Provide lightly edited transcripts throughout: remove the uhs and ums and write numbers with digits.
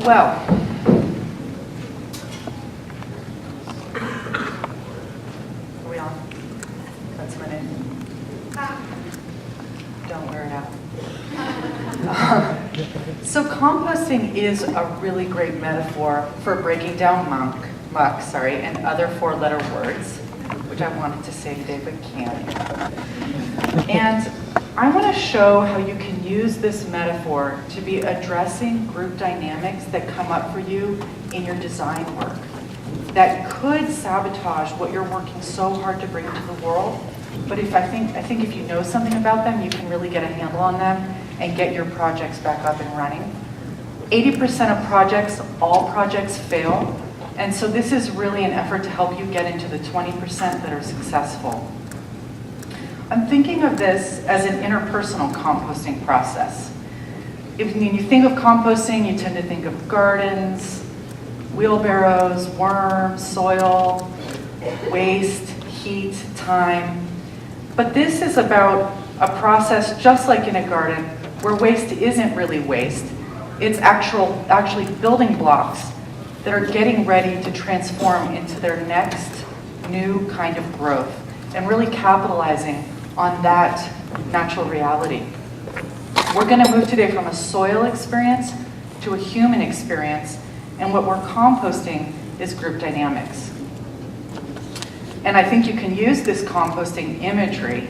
Well, are we on? That's my name. Don't wear it out. So composting is a really great metaphor for breaking down muck, and other four-letter words, which I wanted to say today but can't. And I want to show how you can use this metaphor to be addressing group dynamics that come up for you in your design work that could sabotage what you're working so hard to bring to the world. But I think if you know something about them, you can really get a handle on them and get your projects back up and running. 80% of projects, all projects fail. And so this is really an effort to help you get into the 20% that are successful. I'm thinking of this as an interpersonal composting process. When you think of composting, you tend to think of gardens, wheelbarrows, worms, soil, waste, heat, time. But this is about a process just like in a garden where waste isn't really waste. It's actually building blocks that are getting ready to transform into their next new kind of growth and really capitalizing on that natural reality. We're going to move today from a soil experience to a human experience, and what we're composting is group dynamics. And I think you can use this composting imagery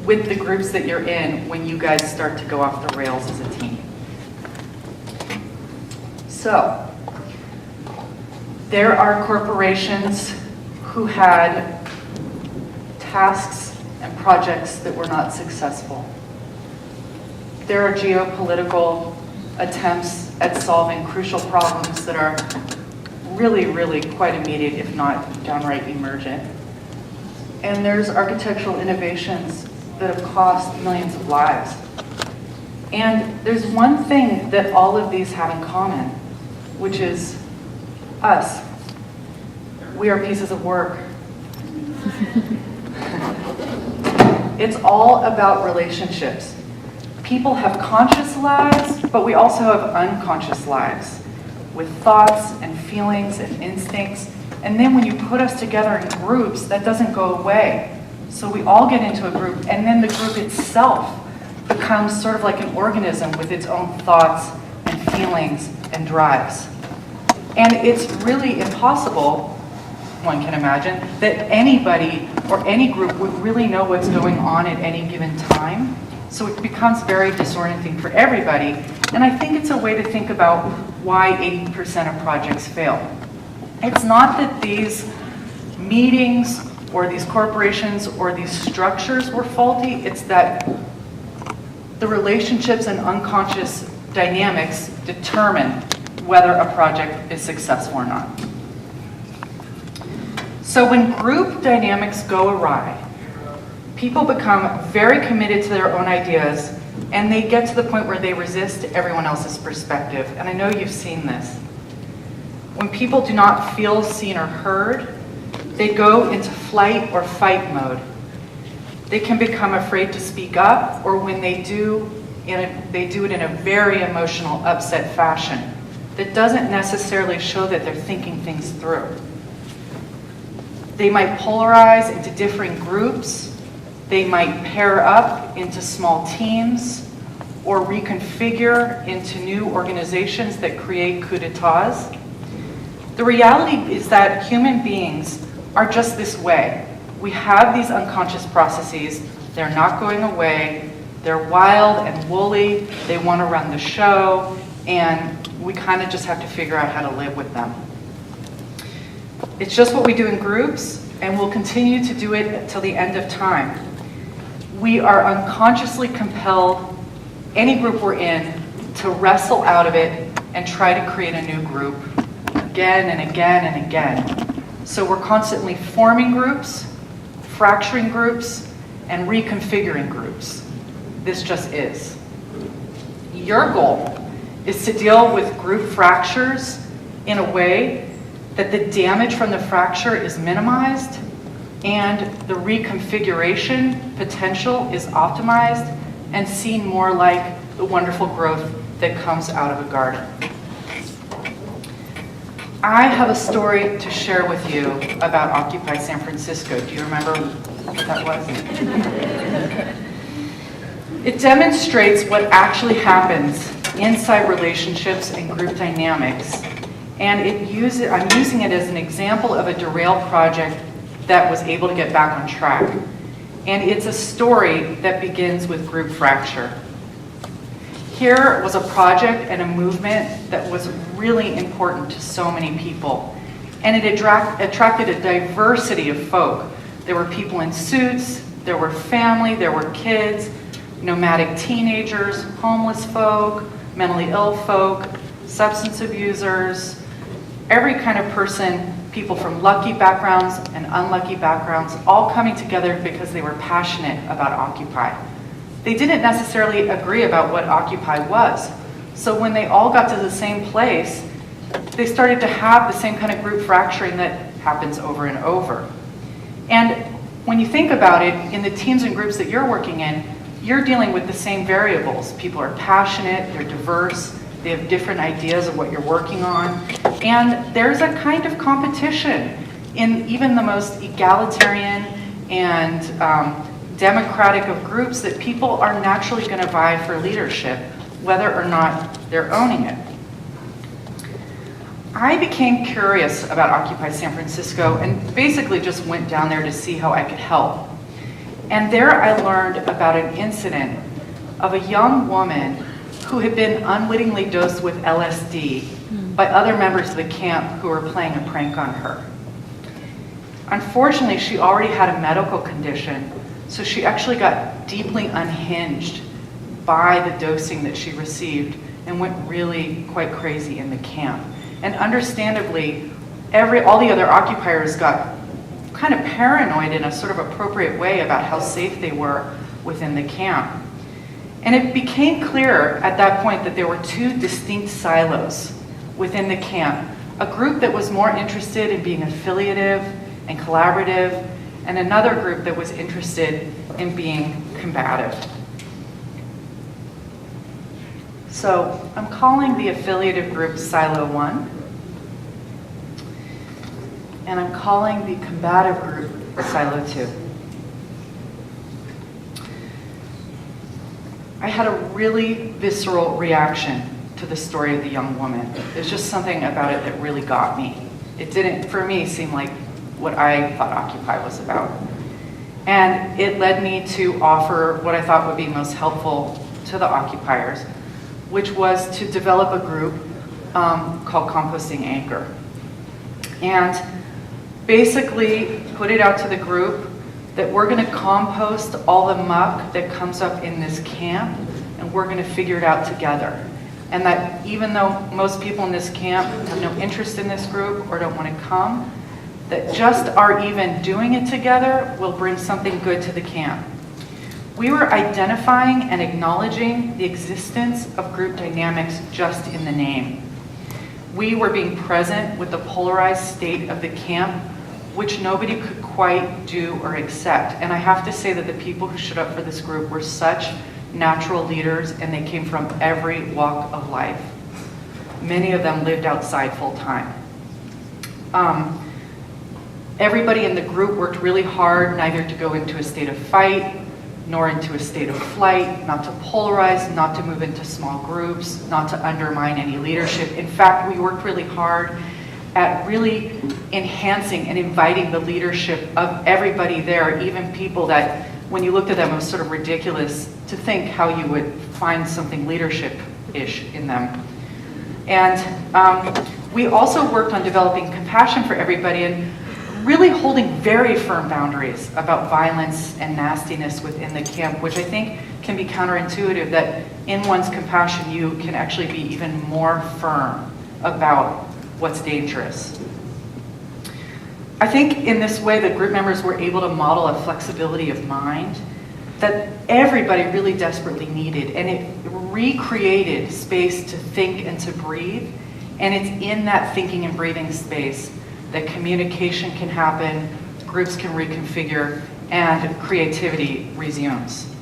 with the groups that you're in when you guys start to go off the rails as a team. So, there are corporations who had tasks and projects that were not successful. There are geopolitical attempts at solving crucial problems that are really, really quite immediate, if not downright emergent. And there's architectural innovations that have cost millions of lives. And there's one thing that all of these have in common, which is us. We are pieces of work. It's all about relationships. People have conscious lives, but we also have unconscious lives with thoughts and feelings and instincts. And then when you put us together in groups, that doesn't go away. So we all get into a group, and then the group itself becomes sort of like an organism with its own thoughts and feelings and drives. And it's really impossible, one can imagine, that anybody or any group would really know what's going on at any given time. So it becomes very disorienting for everybody. And I think it's a way to think about why 80% of projects fail. It's not that these meetings or these corporations or these structures were faulty. It's that the relationships and unconscious dynamics determine whether a project is successful or not. So when group dynamics go awry, people become very committed to their own ideas, and they get to the point where they resist everyone else's perspective. And I know you've seen this. When people do not feel seen or heard, they go into flight or fight mode. They can become afraid to speak up, or when they do, they do it in a very emotional, upset fashion that doesn't necessarily show that they're thinking things through. They might polarize into differing groups. They might pair up into small teams or reconfigure into new organizations that create coups d'etats. The reality is that human beings are just this way. We have these unconscious processes. They're not going away. They're wild and woolly. They want to run the show, and we kind of just have to figure out how to live with them. It's just what we do in groups, and we'll continue to do it till the end of time. We are unconsciously compelled, any group we're in, to wrestle out of it and try to create a new group again and again and again. So we're constantly forming groups, fracturing groups, and reconfiguring groups. This just is. Your goal is to deal with group fractures in a way that the damage from the fracture is minimized and the reconfiguration potential is optimized and seen more like the wonderful growth that comes out of a garden. I have a story to share with you about Occupy San Francisco. Do you remember what that was? It demonstrates what actually happens inside relationships and group dynamics. And I'm using it as an example of a derailed project that was able to get back on track. And it's a story that begins with group fracture. Here was a project and a movement that was really important to so many people. And it attracted a diversity of folk. There were people in suits, there were family, there were kids, nomadic teenagers, homeless folk, mentally ill folk, substance abusers, every kind of person, people from lucky backgrounds and unlucky backgrounds, all coming together because they were passionate about Occupy. They didn't necessarily agree about what Occupy was. So when they all got to the same place, they started to have the same kind of group fracturing that happens over and over. And when you think about it, in the teams and groups that you're working in, you're dealing with the same variables. People are passionate, they're diverse, they have different ideas of what you're working on, and there's a kind of competition in even the most egalitarian and democratic of groups that people are naturally going to vie for leadership, whether or not they're owning it. I became curious about Occupy San Francisco and basically just went down there to see how I could help. And there I learned about an incident of a young woman who had been unwittingly dosed with LSD by other members of the camp who were playing a prank on her. Unfortunately, she already had a medical condition, so she actually got deeply unhinged by the dosing that she received and went really quite crazy in the camp. And understandably, all the other occupiers got kind of paranoid in a sort of appropriate way about how safe they were within the camp. And it became clear at that point that there were two distinct silos within the camp. A group that was more interested in being affiliative and collaborative, and another group that was interested in being combative. So I'm calling the affiliative group Silo 1, and I'm calling the combative group Silo 2. I had a really visceral reaction to the story of the young woman. There's just something about it that really got me. It didn't, for me, seem like what I thought Occupy was about. And it led me to offer what I thought would be most helpful to the occupiers, which was to develop a group called Composting Anger. And basically put it out to the group that we're going to compost all the muck that comes up in this camp, and we're going to figure it out together. And that even though most people in this camp have no interest in this group or don't want to come, that just our even doing it together will bring something good to the camp. We were identifying and acknowledging the existence of group dynamics just in the name. We were being present with the polarized state of the camp, which nobody could quite do or accept. And I have to say that the people who showed up for this group were such natural leaders, and they came from every walk of life. Many of them lived outside full time. Everybody in the group worked really hard neither to go into a state of fight, nor into a state of flight, not to polarize, not to move into small groups, not to undermine any leadership. In fact, we worked really hard at really enhancing and inviting the leadership of everybody there, even people that, when you looked at them, it was sort of ridiculous to think how you would find something leadership-ish in them. And we also worked on developing compassion for everybody and really holding very firm boundaries about violence and nastiness within the camp, which I think can be counterintuitive, that in one's compassion you can actually be even more firm about what's dangerous. I think in this way the group members were able to model a flexibility of mind that everybody really desperately needed, and it recreated space to think and to breathe. And it's in that thinking and breathing space that communication can happen, groups can reconfigure, and creativity resumes.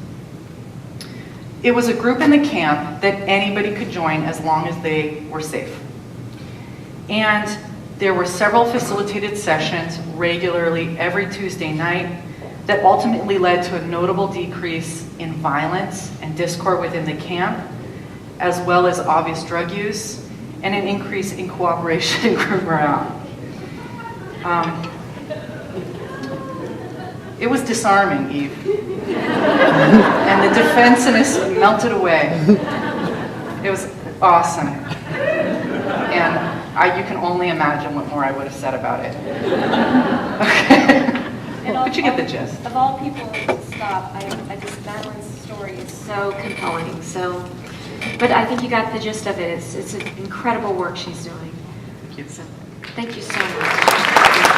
It was a group in the camp that anybody could join as long as they were safe. And There were several facilitated sessions regularly every Tuesday night that ultimately led to a notable decrease in violence and discord within the camp, as well as obvious drug use, and an increase in cooperation and group morale. It was disarming, Eve. And the defensiveness melted away. It was awesome. And you can only imagine what more I would have said about it. Okay. But you get the gist. Of all people to stop, I just, Madeleine's story is so compelling. So, but I think you got the gist of it. It's an incredible work she's doing. Thank you. So, thank you so much.